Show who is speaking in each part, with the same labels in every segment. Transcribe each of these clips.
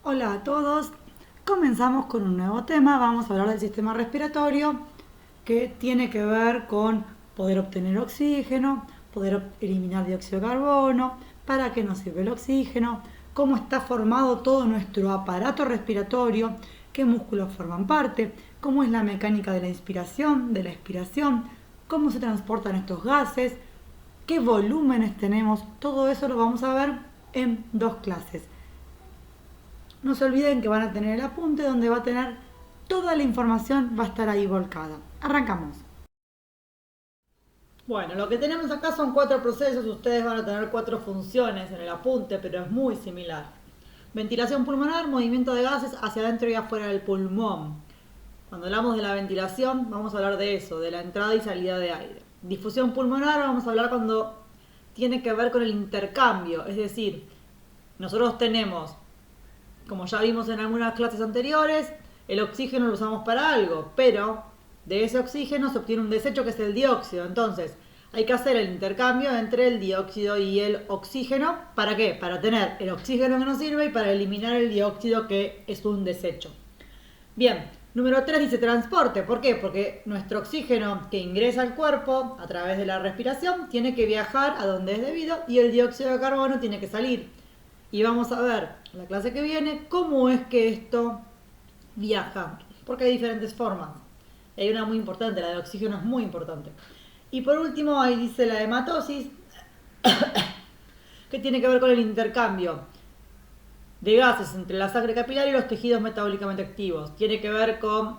Speaker 1: Hola a todos, comenzamos con un nuevo tema, vamos a hablar del sistema respiratorio que tiene que ver con poder obtener oxígeno, poder eliminar dióxido de carbono, para qué nos sirve el oxígeno, cómo está formado todo nuestro aparato respiratorio, qué músculos forman parte, cómo es la mecánica de la inspiración, de la expiración, cómo se transportan estos gases, qué volúmenes tenemos, todo eso lo vamos a ver en dos clases. No se olviden que van a tener el apunte donde va a tener toda la información, va a estar ahí volcada. Arrancamos. Bueno, lo que tenemos acá son 4 procesos, ustedes van a tener 4 funciones en el apunte, pero es muy similar. Ventilación pulmonar, movimiento de gases hacia adentro y afuera del pulmón. Cuando hablamos de la ventilación, vamos a hablar de eso, de la entrada y salida de aire. Difusión pulmonar, vamos a hablar cuando tiene que ver con el intercambio, es decir, nosotros tenemos, como ya vimos en algunas clases anteriores, el oxígeno lo usamos para algo, pero de ese oxígeno se obtiene un desecho que es el dióxido. Entonces, hay que hacer el intercambio entre el dióxido y el oxígeno. ¿Para qué? Para tener el oxígeno que nos sirve y para eliminar el dióxido que es un desecho. Bien, número 3 dice transporte. ¿Por qué? Porque nuestro oxígeno que ingresa al cuerpo a través de la respiración tiene que viajar a donde es debido y el dióxido de carbono tiene que salir. Y vamos a ver en la clase que viene cómo es que esto viaja, porque hay diferentes formas. Y hay una muy importante, la de oxígeno es muy importante. Y por último, ahí dice la hematosis, que tiene que ver con el intercambio de gases entre la sangre capilar y los tejidos metabólicamente activos. Tiene que ver con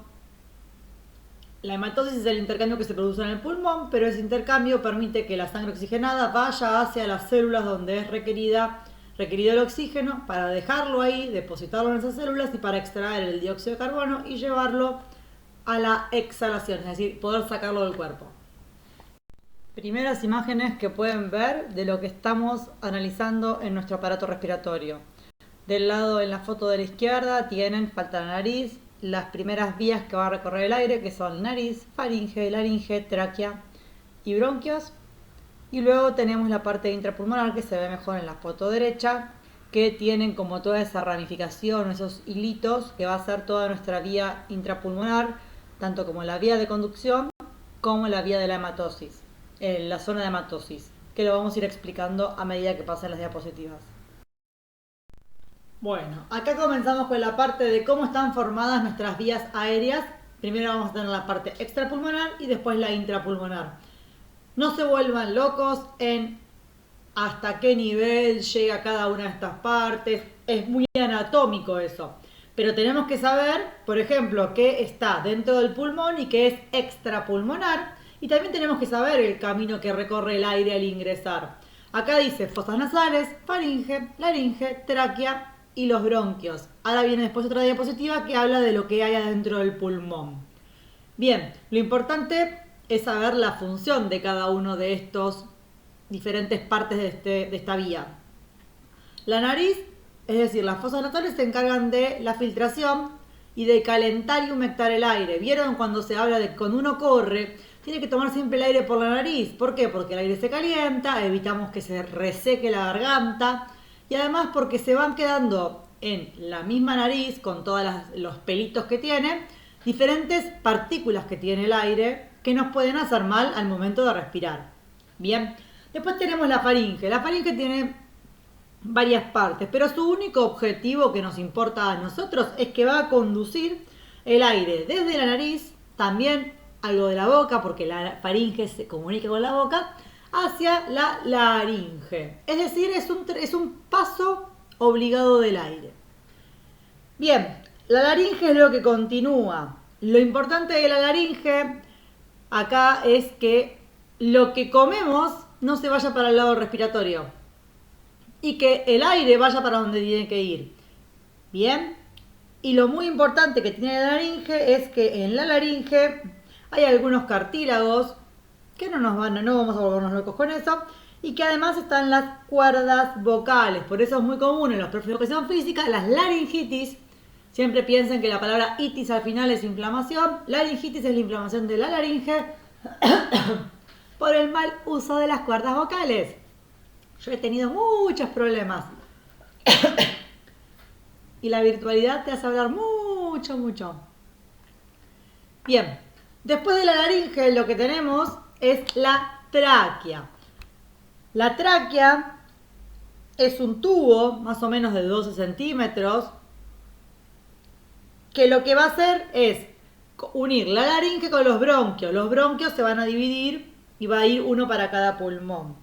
Speaker 1: la hematosis, es el intercambio que se produce en el pulmón, pero ese intercambio permite que la sangre oxigenada vaya hacia las células donde es requerido el oxígeno para dejarlo ahí, depositarlo en esas células y para extraer el dióxido de carbono y llevarlo a la exhalación, es decir, poder sacarlo del cuerpo. Primeras imágenes que pueden ver de lo que estamos analizando en nuestro aparato respiratorio. Del lado en la foto de la izquierda tienen, falta la nariz, las primeras vías que va a recorrer el aire, que son nariz, faringe, laringe, tráquea y bronquios. Y luego tenemos la parte intrapulmonar que se ve mejor en la foto derecha, que tienen como toda esa ramificación, esos hilitos, que va a ser toda nuestra vía intrapulmonar, tanto como la vía de conducción como la vía de la hematosis, la zona de hematosis, que lo vamos a ir explicando a medida que pasen las diapositivas. Bueno, acá comenzamos con la parte de cómo están formadas nuestras vías aéreas. Primero vamos a tener la parte extrapulmonar y después la intrapulmonar. No se vuelvan locos en hasta qué nivel llega cada una de estas partes. Es muy anatómico eso. Pero tenemos que saber, por ejemplo, qué está dentro del pulmón y qué es extrapulmonar. Y también tenemos que saber el camino que recorre el aire al ingresar. Acá dice fosas nasales, faringe, laringe, tráquea y los bronquios. Ahora viene después otra diapositiva que habla de lo que hay adentro del pulmón. Bien, lo importante es saber la función de cada uno de estos diferentes partes de esta vía. La nariz, es decir, las fosas nasales se encargan de la filtración y de calentar y humectar el aire. ¿Vieron cuando se habla de que cuando uno corre tiene que tomar siempre el aire por la nariz? ¿Por qué? Porque el aire se calienta, evitamos que se reseque la garganta y además porque se van quedando en la misma nariz con todos los pelitos que tiene diferentes partículas que tiene el aire que nos pueden hacer mal al momento de respirar. Bien, después tenemos la faringe. La faringe tiene varias partes, pero su único objetivo que nos importa a nosotros es que va a conducir el aire desde la nariz, también algo de la boca, porque la faringe se comunica con la boca, hacia la laringe. Es decir, es un paso obligado del aire. Bien, la laringe es lo que continúa. Lo importante de la laringe acá es que lo que comemos no se vaya para el lado respiratorio y que el aire vaya para donde tiene que ir. Bien, y lo muy importante que tiene la laringe es que en la laringe hay algunos cartílagos que no vamos a volvernos locos con eso, y que además están las cuerdas vocales. Por eso es muy común en los profes de educación física las laringitis. Siempre piensen que la palabra itis al final es inflamación. Laringitis es la inflamación de la laringe por el mal uso de las cuerdas vocales. 'Yo he tenido muchos problemas. y la virtualidad te hace hablar mucho, mucho. Bien, después de la laringe lo que tenemos es la tráquea. La tráquea es un tubo más o menos de 12 centímetros que lo que va a hacer es unir la laringe con los bronquios. Los bronquios se van a dividir y va a ir uno para cada pulmón.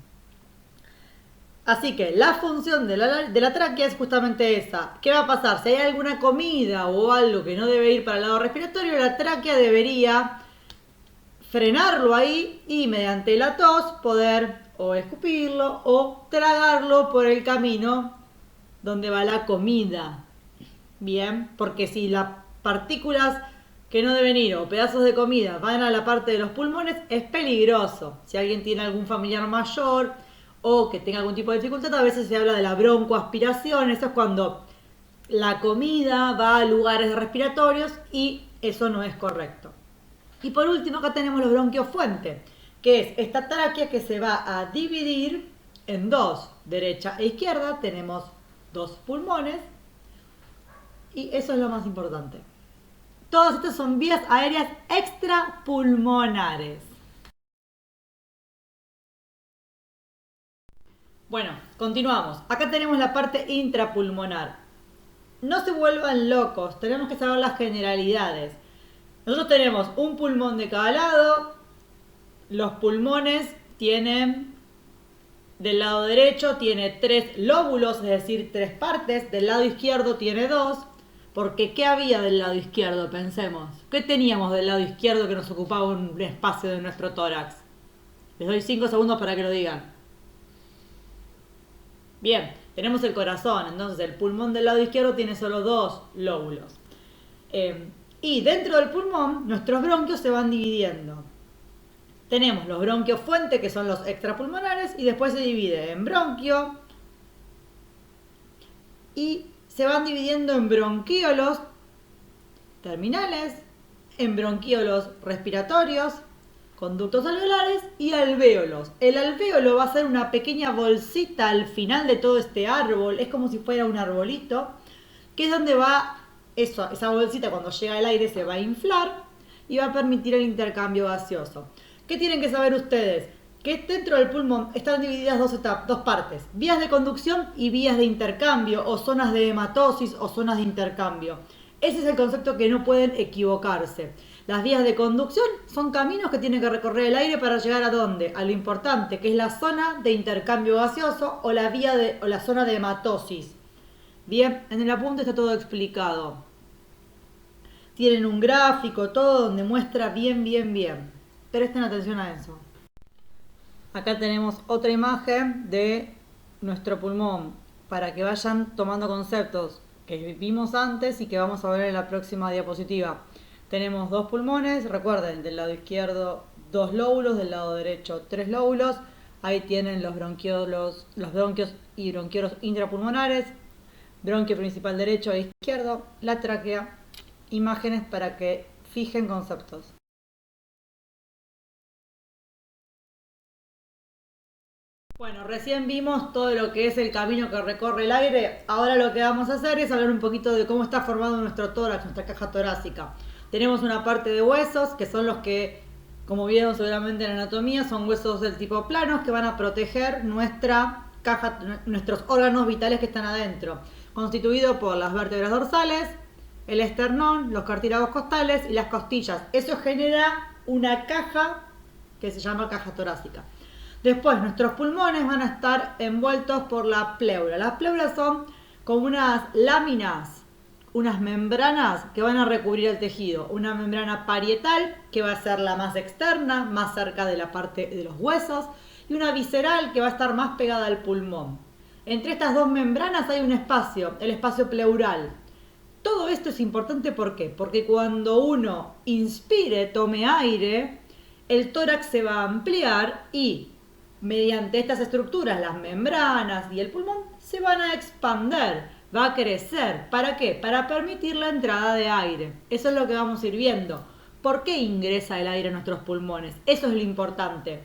Speaker 1: Así que la función de la tráquea es justamente esa. ¿Qué va a pasar? Si hay alguna comida o algo que no debe ir para el lado respiratorio, la tráquea debería frenarlo ahí y mediante la tos poder o escupirlo o tragarlo por el camino donde va la comida. Bien, porque si las partículas que no deben ir o pedazos de comida van a la parte de los pulmones, es peligroso. Si alguien tiene algún familiar mayor o que tenga algún tipo de dificultad, a veces se habla de la broncoaspiración. Eso es cuando la comida va a lugares respiratorios y eso no es correcto. Y por último acá tenemos los bronquios fuente, que es esta tráquea que se va a dividir en dos, derecha e izquierda. Tenemos dos pulmones y eso es lo más importante. Todas estas son vías aéreas extrapulmonares. Bueno, continuamos. Acá tenemos la parte intrapulmonar. No se vuelvan locos, tenemos que saber las generalidades. Nosotros tenemos un pulmón de cada lado. Los pulmones tienen, del lado derecho tiene 3 lóbulos, es decir, 3 partes. Del lado izquierdo tiene 2. Porque ¿qué había del lado izquierdo? Pensemos. ¿Qué teníamos del lado izquierdo que nos ocupaba un espacio de nuestro tórax? Les doy 5 segundos para que lo digan. Bien, tenemos el corazón. Entonces el pulmón del lado izquierdo tiene solo 2 lóbulos. Y dentro del pulmón, nuestros bronquios se van dividiendo. Tenemos los bronquios fuente, que son los extrapulmonares, y después se divide en bronquio y se van dividiendo en bronquíolos terminales, en bronquíolos respiratorios, conductos alveolares y alvéolos. El alvéolo va a ser una pequeña bolsita al final de todo este árbol, es como si fuera un arbolito, que es donde va esa bolsita cuando llega el aire se va a inflar y va a permitir el intercambio gaseoso. ¿Qué tienen que saber ustedes? Que dentro del pulmón están divididas dos partes, vías de conducción y vías de intercambio, o zonas de hematosis o zonas de intercambio. Ese es el concepto que no pueden equivocarse. Las vías de conducción son caminos que tiene que recorrer el aire para llegar a dónde, a lo importante, que es la zona de intercambio gaseoso o la zona de hematosis. Bien, en el apunte está todo explicado. Tienen un gráfico, todo donde muestra bien. Presten atención a eso. Acá tenemos otra imagen de nuestro pulmón para que vayan tomando conceptos que vimos antes y que vamos a ver en la próxima diapositiva. Tenemos 2 pulmones, recuerden, del lado izquierdo 2 lóbulos, del lado derecho 3 lóbulos. Ahí tienen los bronquios y bronquiolos intrapulmonares, bronquio principal derecho e izquierdo, la tráquea, imágenes para que fijen conceptos. Bueno, recién vimos todo lo que es el camino que recorre el aire. Ahora lo que vamos a hacer es hablar un poquito de cómo está formado nuestro tórax, nuestra caja torácica. Tenemos una parte de huesos, que son los que, como vieron seguramente en anatomía, son huesos del tipo planos que van a proteger nuestra caja, nuestros órganos vitales que están adentro. Constituido por las vértebras dorsales, el esternón, los cartílagos costales y las costillas. Eso genera una caja que se llama caja torácica. Después, nuestros pulmones van a estar envueltos por la pleura. Las pleuras son como unas láminas, unas membranas que van a recubrir el tejido. Una membrana parietal, que va a ser la más externa, más cerca de la parte de los huesos, y una visceral, que va a estar más pegada al pulmón. Entre estas dos membranas hay un espacio, el espacio pleural. Todo esto es importante, ¿por qué? Porque cuando uno inspire, tome aire, el tórax se va a ampliar y mediante estas estructuras, las membranas y el pulmón se van a expander, va a crecer. ¿Para qué? Para permitir la entrada de aire. Eso es lo que vamos a ir viendo. ¿Por qué ingresa el aire a nuestros pulmones? Eso es lo importante.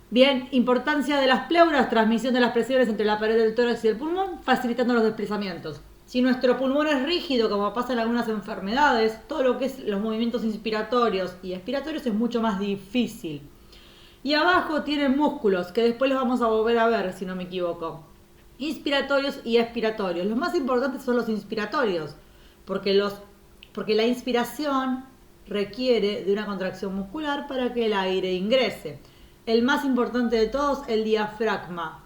Speaker 1: Bien, importancia de las pleuras, transmisión de las presiones entre la pared del tórax y el pulmón, facilitando los desplazamientos. Si nuestro pulmón es rígido, como pasa en algunas enfermedades, todo lo que es los movimientos inspiratorios y expiratorios es mucho más difícil. Y abajo tienen músculos, que después los vamos a volver a ver, si no me equivoco. Inspiratorios y expiratorios. Los más importantes son los inspiratorios, porque la inspiración requiere de una contracción muscular para que el aire ingrese. El más importante de todos, el diafragma.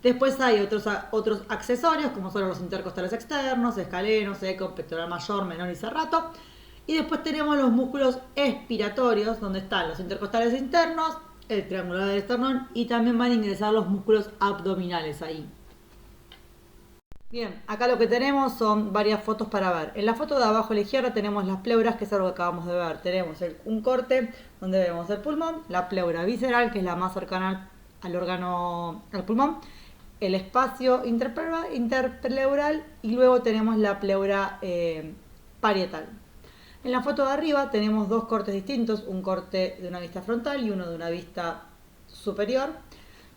Speaker 1: Después hay otros accesorios, como son los intercostales externos, escaleno, seco, pectoral mayor, menor y serrato. Y después tenemos los músculos expiratorios, donde están los intercostales internos, el triangular del esternón, y también van a ingresar los músculos abdominales ahí. Bien, acá lo que tenemos son varias fotos para ver. En la foto de abajo a la izquierda tenemos las pleuras, que es algo que acabamos de ver. Tenemos un corte donde vemos el pulmón, la pleura visceral, que es la más cercana al órgano, al pulmón, el espacio interpleural y luego tenemos la pleura parietal. En la foto de arriba tenemos dos cortes distintos, un corte de una vista frontal y uno de una vista superior,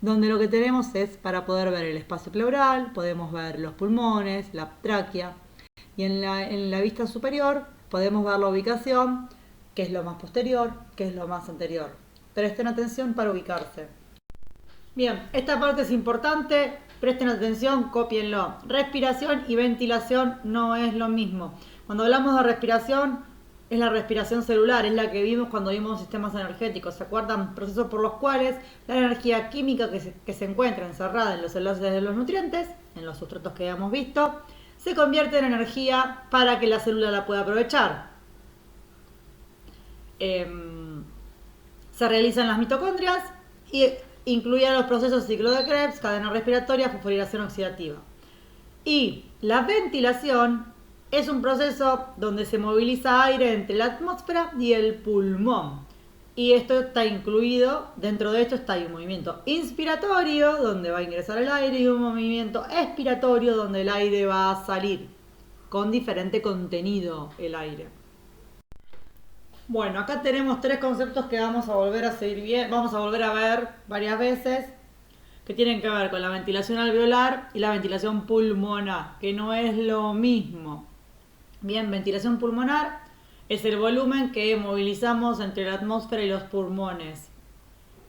Speaker 1: donde lo que tenemos es, para poder ver el espacio pleural, podemos ver los pulmones, la tráquea, y en la vista superior podemos ver la ubicación, que es lo más posterior, que es lo más anterior. Presten atención para ubicarse. Bien, esta parte es importante, presten atención, cópienlo. Respiración y ventilación no es lo mismo. Cuando hablamos de respiración, es la respiración celular, es la que vimos cuando vimos sistemas energéticos. ¿Se acuerdan? Procesos por los cuales la energía química que se encuentra encerrada en los enlaces de los nutrientes, en los sustratos que habíamos visto, se convierte en energía para que la célula la pueda aprovechar. Se realizan las mitocondrias y incluyen los procesos ciclo de Krebs, cadena respiratoria, fosforilación oxidativa. Y la ventilación es un proceso donde se moviliza aire entre la atmósfera y el pulmón. Y esto está incluido, dentro de esto está un movimiento inspiratorio, donde va a ingresar el aire, y un movimiento expiratorio, donde el aire va a salir, con diferente contenido el aire. Bueno, acá tenemos tres conceptos que vamos a volver a ver varias veces, que tienen que ver con la ventilación alveolar y la ventilación pulmonar, que no es lo mismo. Bien, ventilación pulmonar es el volumen que movilizamos entre la atmósfera y los pulmones.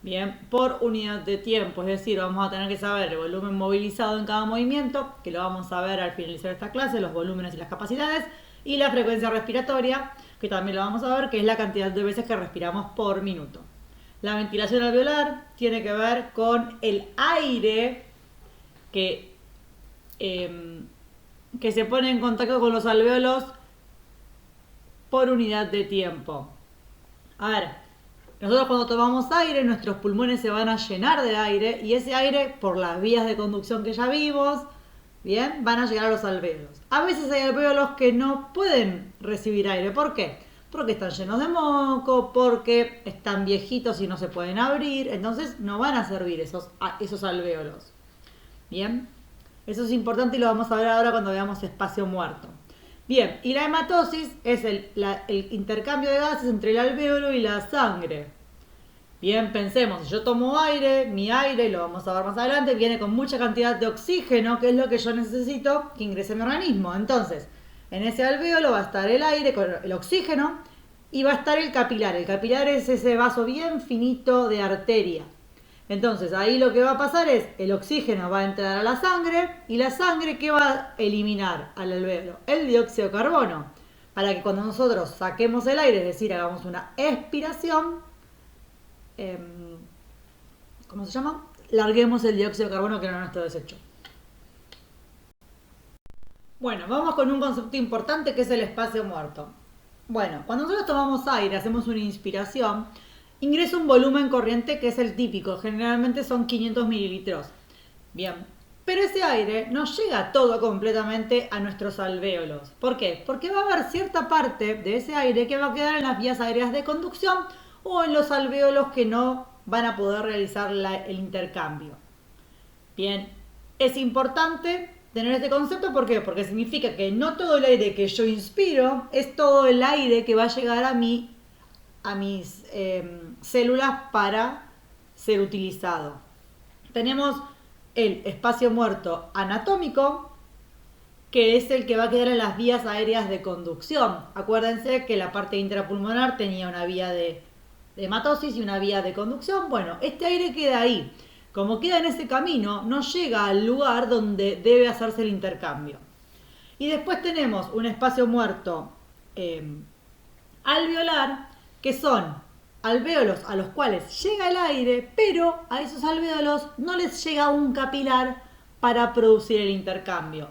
Speaker 1: Bien, por unidad de tiempo, es decir, vamos a tener que saber el volumen movilizado en cada movimiento, que lo vamos a ver al finalizar esta clase, los volúmenes y las capacidades, y la frecuencia respiratoria, que también lo vamos a ver, que es la cantidad de veces que respiramos por minuto. La ventilación alveolar tiene que ver con el aire que se pone en contacto con los alvéolos por unidad de tiempo. A ver, nosotros cuando tomamos aire, nuestros pulmones se van a llenar de aire y ese aire, por las vías de conducción que ya vimos, bien, van a llegar a los alvéolos. A veces hay alvéolos que no pueden recibir aire. ¿Por qué? Porque están llenos de moco, porque están viejitos y no se pueden abrir, entonces no van a servir esos alvéolos. Bien, eso es importante y lo vamos a ver ahora cuando veamos espacio muerto. Bien, y la hematosis es el intercambio de gases entre el alvéolo y la sangre. Bien, pensemos, si yo tomo aire, mi aire, lo vamos a ver más adelante, viene con mucha cantidad de oxígeno, que es lo que yo necesito que ingrese a mi organismo. Entonces, en ese alvéolo va a estar el aire con el oxígeno y va a estar el capilar. El capilar es ese vaso bien finito de arteria. Entonces, ahí lo que va a pasar es, el oxígeno va a entrar a la sangre y la sangre, ¿qué va a eliminar al alvéolo? El dióxido de carbono. Para que cuando nosotros saquemos el aire, es decir, hagamos una expiración, ¿cómo se llama? Larguemos el dióxido de carbono que era nuestro desecho. Bueno, vamos con un concepto importante que es el espacio muerto. Bueno, cuando nosotros tomamos aire, hacemos una inspiración, ingresa un volumen corriente que es el típico, generalmente son 500 mililitros. Bien, pero ese aire no llega todo completamente a nuestros alvéolos. ¿Por qué? Porque va a haber cierta parte de ese aire que va a quedar en las vías aéreas de conducción o en los alvéolos que no van a poder realizar el intercambio. Bien, es importante tener este concepto, ¿por qué? Porque significa que no todo el aire que yo inspiro es todo el aire que va a llegar a mis células para ser utilizado. Tenemos el espacio muerto anatómico, que es el que va a quedar en las vías aéreas de conducción. Acuérdense que la parte intrapulmonar tenía una vía de hematosis y una vía de conducción. Bueno, este aire queda ahí. Como queda en ese camino, no llega al lugar donde debe hacerse el intercambio. Y después tenemos un espacio muerto alveolar, que son alvéolos a los cuales llega el aire, pero a esos alvéolos no les llega un capilar para producir el intercambio.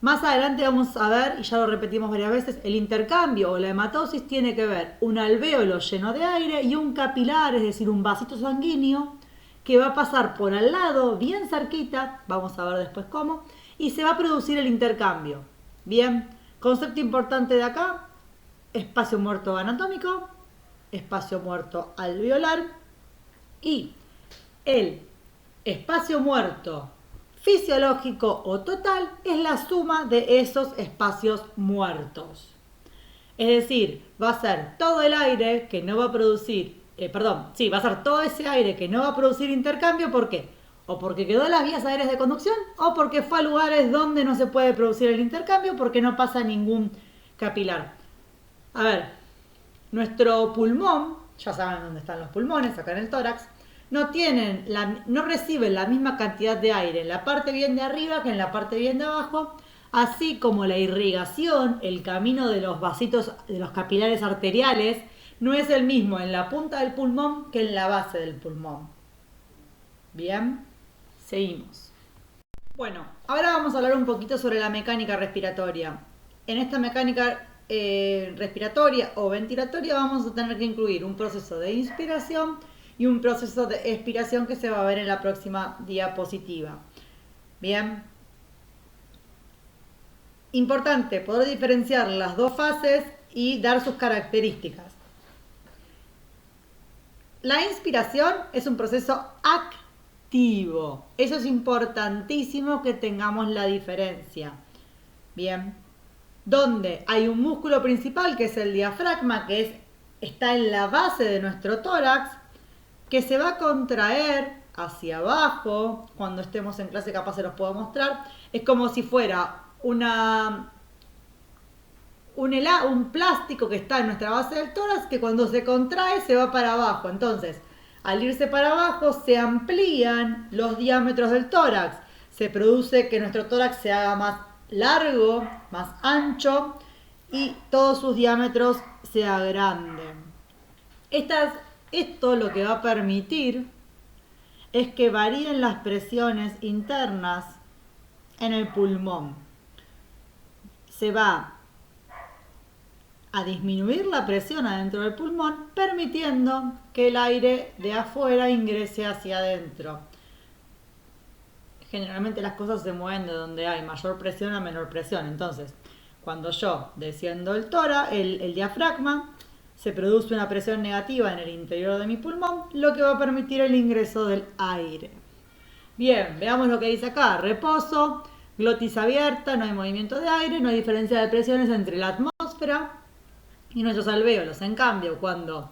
Speaker 1: Más adelante vamos a ver, y ya lo repetimos varias veces, el intercambio o la hematosis tiene que ver un alvéolo lleno de aire y un capilar, es decir, un vasito sanguíneo, que va a pasar por al lado, bien cerquita, vamos a ver después cómo, y se va a producir el intercambio. Bien, concepto importante de acá, espacio muerto anatómico, espacio muerto alveolar y el espacio muerto fisiológico o total es la suma de esos espacios muertos. Es decir, va a ser todo el aire que no va a producir, va a ser todo ese aire que no va a producir intercambio. ¿Por qué? O porque quedó en las vías aéreas de conducción o porque fue a lugares donde no se puede producir el intercambio porque no pasa ningún capilar. A ver, nuestro pulmón, ya saben dónde están los pulmones, acá en el tórax, no reciben la misma cantidad de aire en la parte bien de arriba que en la parte bien de abajo, así como la irrigación, el camino de los vasitos, de los capilares arteriales, no es el mismo en la punta del pulmón que en la base del pulmón. Bien, seguimos. Bueno, ahora vamos a hablar un poquito sobre la mecánica respiratoria. En esta mecánica respiratoria o ventilatoria vamos a tener que incluir un proceso de inspiración y un proceso de expiración que se va a ver en la próxima diapositiva. Bien. Importante poder diferenciar las dos fases y dar sus características. La inspiración es un proceso activo. Eso es importantísimo que tengamos la diferencia. Bien. Donde hay un músculo principal que es el diafragma, que está en la base de nuestro tórax, que se va a contraer hacia abajo. Cuando estemos en clase capaz se los puedo mostrar. Es como si fuera un plástico que está en nuestra base del tórax, que cuando se contrae se va para abajo. Entonces, al irse para abajo se amplían los diámetros del tórax. Se produce que nuestro tórax se haga más largo, más ancho y todos sus diámetros se agranden. Esto lo que va a permitir es que varíen las presiones internas en el pulmón. Se va a disminuir la presión adentro del pulmón, permitiendo que el aire de afuera ingrese hacia adentro. Generalmente las cosas se mueven de donde hay mayor presión a menor presión. Entonces, cuando yo desciendo el diafragma, se produce una presión negativa en el interior de mi pulmón, lo que va a permitir el ingreso del aire. Bien, veamos lo que dice acá. Reposo, glotis abierta, no hay movimiento de aire, no hay diferencia de presiones entre la atmósfera y nuestros alvéolos. En cambio, cuando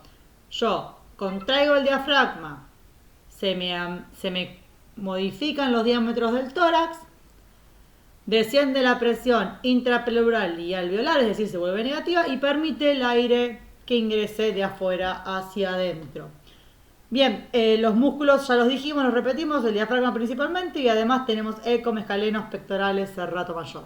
Speaker 1: yo contraigo el diafragma, se me modifican los diámetros del tórax, desciende la presión intrapleural y alveolar, es decir, se vuelve negativa y permite el aire que ingrese de afuera hacia adentro. Bien, los músculos ya los dijimos, los repetimos, el diafragma principalmente, y además tenemos ecomescalenos, pectorales, serrato mayor.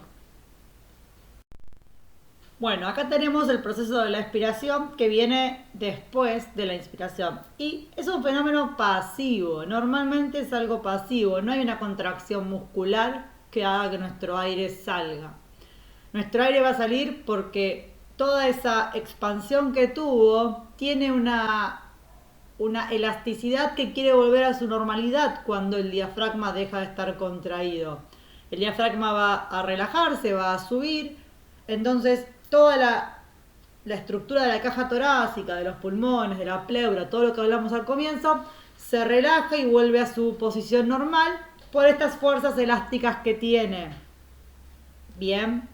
Speaker 1: Bueno, acá tenemos el proceso de la expiración que viene después de la inspiración y es un fenómeno pasivo, normalmente es algo pasivo, no hay una contracción muscular que haga que nuestro aire salga. Nuestro aire va a salir porque toda esa expansión que tuvo tiene una elasticidad que quiere volver a su normalidad cuando el diafragma deja de estar contraído. El diafragma va a relajarse, va a subir, entonces toda la estructura de la caja torácica, de los pulmones, de la pleura, todo lo que hablamos al comienzo, se relaja y vuelve a su posición normal por estas fuerzas elásticas que tiene. Bien.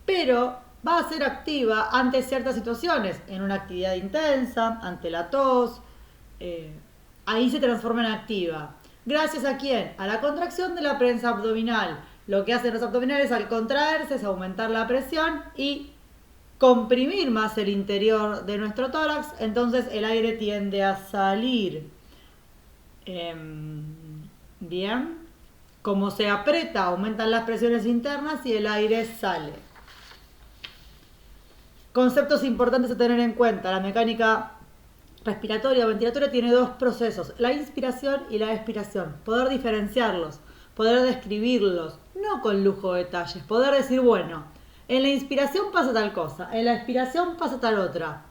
Speaker 1: Pero va a ser activa ante ciertas situaciones, en una actividad intensa, ante la tos, ahí se transforma en activa. ¿Gracias a quién? A la contracción de la prensa abdominal. Lo que hacen los abdominales al contraerse es aumentar la presión y comprimir más el interior de nuestro tórax, entonces el aire tiende a salir. Bien, como se aprieta, aumentan las presiones internas y el aire sale. Conceptos importantes a tener en cuenta. La mecánica respiratoria o ventilatoria tiene dos procesos, la inspiración y la expiración. Poder diferenciarlos, poder describirlos, no con lujo de detalles, poder decir, bueno, en la inspiración pasa tal cosa, en la expiración pasa tal otra.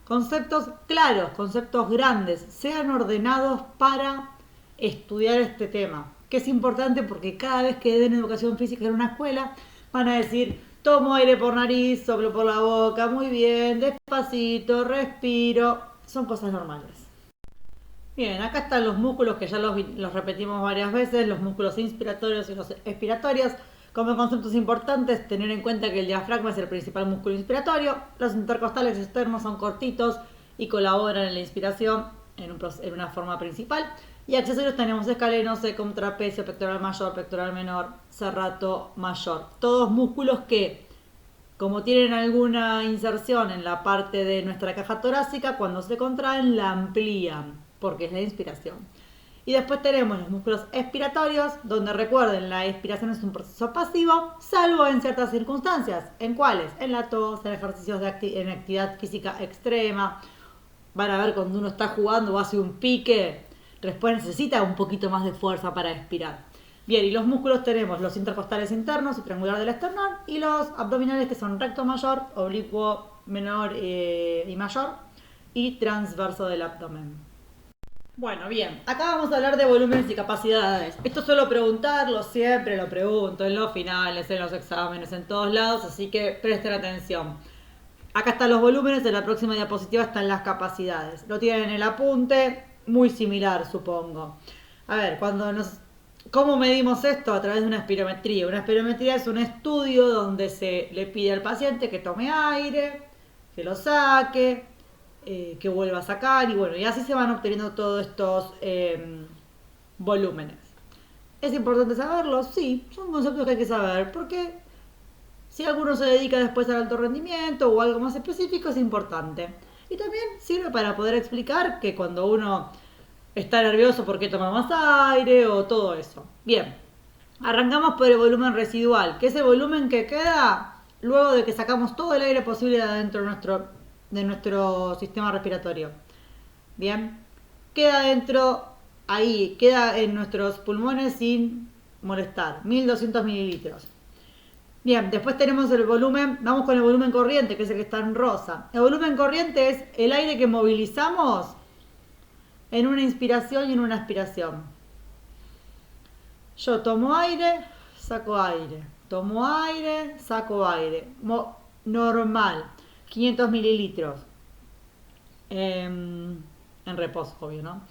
Speaker 1: Conceptos claros, conceptos grandes, sean ordenados para estudiar este tema, que es importante porque cada vez que den educación física en una escuela van a decir, tomo aire por nariz, soplo por la boca, muy bien, despacito, respiro, son cosas normales. Bien, acá están los músculos que ya los repetimos varias veces, los músculos inspiratorios y los expiratorios. Como conceptos importantes, tener en cuenta que el diafragma es el principal músculo inspiratorio, los intercostales externos son cortitos y colaboran en la inspiración en una forma principal. Y accesorios tenemos escalenocecum, trapecio, pectoral mayor, pectoral menor, serrato mayor. Todos músculos que, como tienen alguna inserción en la parte de nuestra caja torácica, cuando se contraen la amplían, porque es la inspiración. Y después tenemos los músculos expiratorios, donde recuerden, la expiración es un proceso pasivo, salvo en ciertas circunstancias. ¿En cuáles? En la tos, en ejercicios en actividad física extrema. Van a ver cuando uno está jugando o hace un pique, después necesita un poquito más de fuerza para expirar. Bien, y los músculos tenemos los intercostales internos y triangular del esternón, y los abdominales que son recto mayor, oblicuo menor y mayor, y transverso del abdomen. Bueno, bien, acá vamos a hablar de volúmenes y capacidades. Esto suelo preguntarlo, siempre lo pregunto, en los finales, en los exámenes, en todos lados, así que presten atención. Acá están los volúmenes, en la próxima diapositiva están las capacidades. Lo tienen en el apunte, muy similar supongo. A ver, ¿cómo medimos esto? A través de una espirometría. Una espirometría es un estudio donde se le pide al paciente que tome aire, que lo saque, que vuelva a sacar y bueno, y así se van obteniendo todos estos volúmenes. ¿Es importante saberlo? Sí, son conceptos que hay que saber porque si alguno se dedica después al alto rendimiento o algo más específico es importante. Y también sirve para poder explicar que cuando uno está nervioso por qué toma más aire o todo eso. Bien, arrancamos por el volumen residual, que es el volumen que queda luego de que sacamos todo el aire posible de adentro de nuestro sistema respiratorio. Bien, queda dentro, ahí, queda en nuestros pulmones sin molestar, 1200 mililitros. Bien, después tenemos el volumen, vamos con el volumen corriente, que es el que está en rosa. El volumen corriente es el aire que movilizamos en una inspiración y en una expiración. Yo tomo aire, saco aire. Tomo aire, saco aire. Normal. 500 mililitros. En reposo, obvio, ¿no?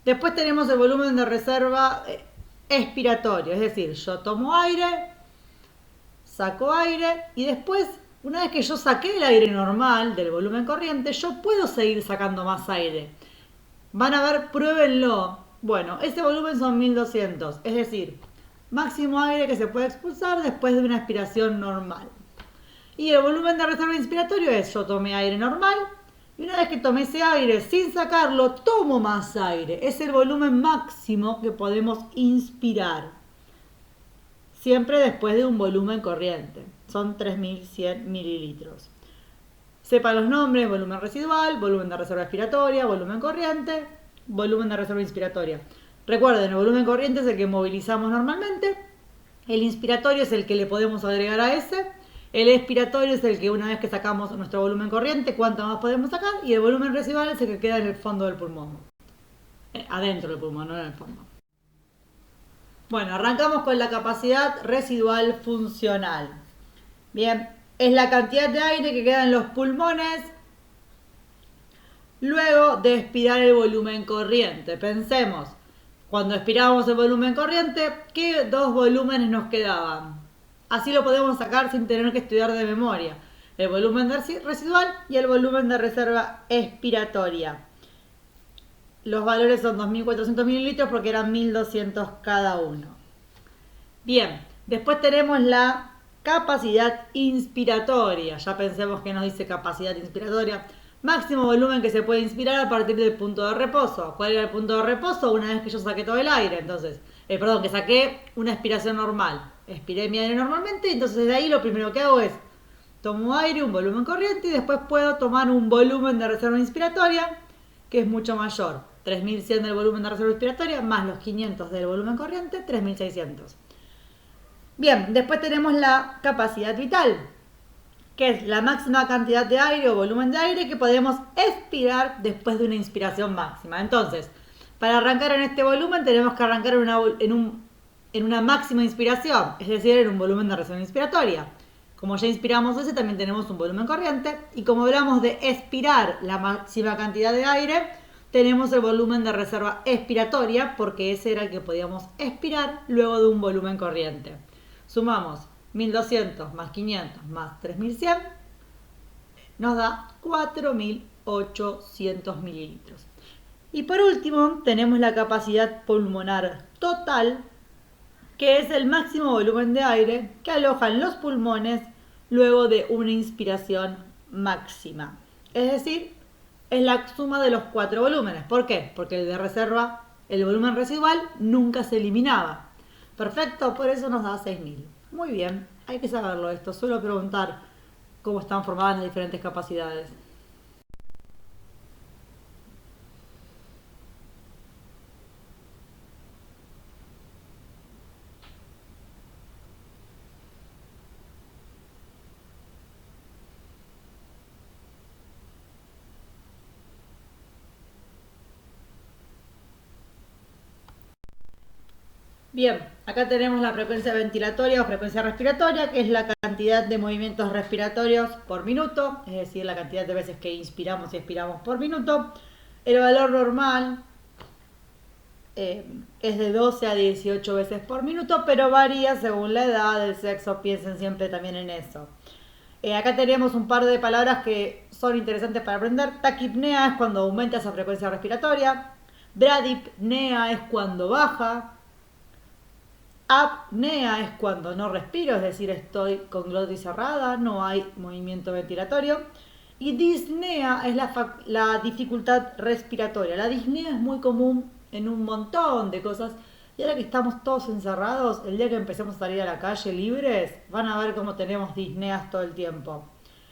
Speaker 1: Después tenemos el volumen de reserva expiratorio. Es decir, yo tomo aire, saco aire y después, una vez que yo saqué el aire normal del volumen corriente, yo puedo seguir sacando más aire. Van a ver, pruébenlo. Bueno, ese volumen son 1200, es decir, máximo aire que se puede expulsar después de una expiración normal. Y el volumen de reserva inspiratorio es, yo tomé aire normal y una vez que tomé ese aire sin sacarlo, tomo más aire. Es el volumen máximo que podemos inspirar. Siempre después de un volumen corriente. Son 3100 mililitros. Sepan los nombres, volumen residual, volumen de reserva expiratoria, volumen corriente, volumen de reserva inspiratoria. Recuerden, el volumen corriente es el que movilizamos normalmente, el inspiratorio es el que le podemos agregar a ese, el expiratorio es el que una vez que sacamos nuestro volumen corriente, cuánto más podemos sacar, y el volumen residual es el que queda en el fondo del pulmón. Adentro del pulmón, no en el fondo. Bueno, arrancamos con la capacidad residual funcional. Bien, es la cantidad de aire que queda en los pulmones luego de expirar el volumen corriente. Pensemos, cuando expirábamos el volumen corriente, ¿qué dos volúmenes nos quedaban? Así lo podemos sacar sin tener que estudiar de memoria. El volumen residual y el volumen de reserva expiratoria. los valores son 2.400 mililitros porque eran 1.200 cada uno. Bien, después tenemos la capacidad inspiratoria. Ya pensemos que nos dice capacidad inspiratoria. Máximo volumen que se puede inspirar a partir del punto de reposo. ¿Cuál era el punto de reposo? Una vez que yo saqué todo el aire. Entonces, que saqué una expiración normal. Expiré mi aire normalmente, entonces de ahí lo primero que hago es tomo aire, un volumen corriente y después puedo tomar un volumen de reserva inspiratoria que es mucho mayor. 3.100 del volumen de reserva inspiratoria más los 500 del volumen corriente, 3.600. Bien, después tenemos la capacidad vital, que es la máxima cantidad de aire o volumen de aire que podemos expirar después de una inspiración máxima. Entonces, para arrancar en este volumen tenemos que arrancar en una máxima inspiración, es decir, en un volumen de reserva inspiratoria. Como ya inspiramos ese, también tenemos un volumen corriente. Y como hablamos de expirar la máxima cantidad de aire, tenemos el volumen de reserva expiratoria, porque ese era el que podíamos expirar luego de un volumen corriente. Sumamos 1.200 más 500 más 3.100, nos da 4.800 mililitros. Y por último, tenemos la capacidad pulmonar total, que es el máximo volumen de aire que alojan los pulmones luego de una inspiración máxima. Es decir, es la suma de los 4 volúmenes. ¿Por qué? Porque el de reserva, el volumen residual, nunca se eliminaba. Perfecto, por eso nos da 6.000. Muy bien, hay que saberlo esto. Suelo preguntar cómo están formadas las diferentes capacidades. Bien, acá tenemos la frecuencia ventilatoria o frecuencia respiratoria, que es la cantidad de movimientos respiratorios por minuto, es decir, la cantidad de veces que inspiramos y expiramos por minuto. El valor normal es de 12 a 18 veces por minuto, pero varía según la edad, el sexo, piensen siempre también en eso. Acá tenemos un par de palabras que son interesantes para aprender. Taquipnea es cuando aumenta esa frecuencia respiratoria. Bradipnea es cuando baja. Apnea es cuando no respiro, es decir, estoy con glotis cerrada, no hay movimiento ventilatorio. Y disnea es la dificultad respiratoria. La disnea es muy común en un montón de cosas. Y ahora que estamos todos encerrados, el día que empecemos a salir a la calle libres, van a ver cómo tenemos disneas todo el tiempo.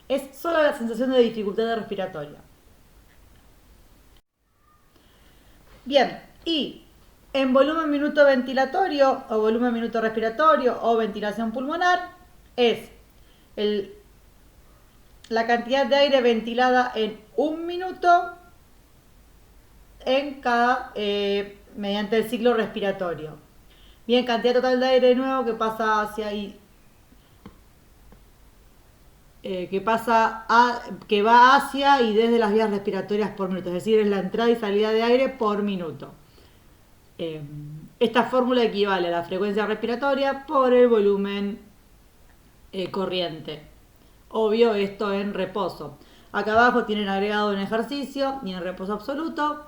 Speaker 1: Es solo la sensación de dificultad respiratoria. Bien, y en volumen minuto ventilatorio o volumen minuto respiratorio o ventilación pulmonar es la cantidad de aire ventilada en un minuto en cada mediante el ciclo respiratorio. Bien, cantidad total de aire nuevo que pasa hacia ahí. Que va hacia y desde las vías respiratorias por minuto, es decir, es la entrada y salida de aire por minuto. Esta fórmula equivale a la frecuencia respiratoria por el volumen corriente. Obvio, esto en reposo. Acá abajo tienen agregado en ejercicio y en reposo absoluto.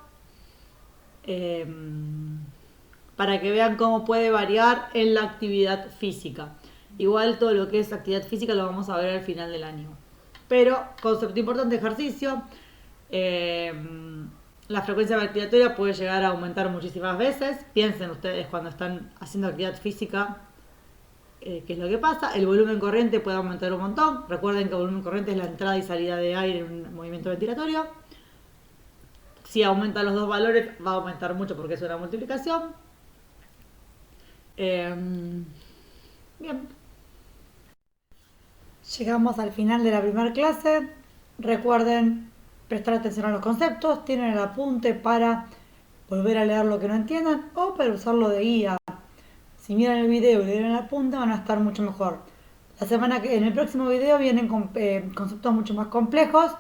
Speaker 1: Para que vean cómo puede variar en la actividad física. Igual todo lo que es actividad física lo vamos a ver al final del año. Pero, concepto importante, ejercicio. La frecuencia ventilatoria puede llegar a aumentar muchísimas veces. Piensen ustedes cuando están haciendo actividad física, qué es lo que pasa. El volumen corriente puede aumentar un montón. Recuerden que el volumen corriente es la entrada y salida de aire en un movimiento ventilatorio. Si aumentan los dos valores, va a aumentar mucho porque es una multiplicación. Bien. Llegamos al final de la primera clase. Recuerden prestar atención a los conceptos. Tienen el apunte para volver a leer lo que no entiendan o para usarlo de guía. Si miran el video y leen el apunte van a estar mucho mejor. En el próximo video vienen con conceptos mucho más complejos,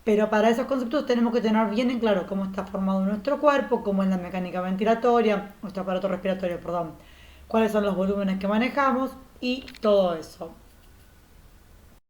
Speaker 1: pero para esos conceptos tenemos que tener bien en claro cómo está formado nuestro cuerpo, cómo es la mecánica ventilatoria, nuestro aparato respiratorio, cuáles son los volúmenes que manejamos y todo eso.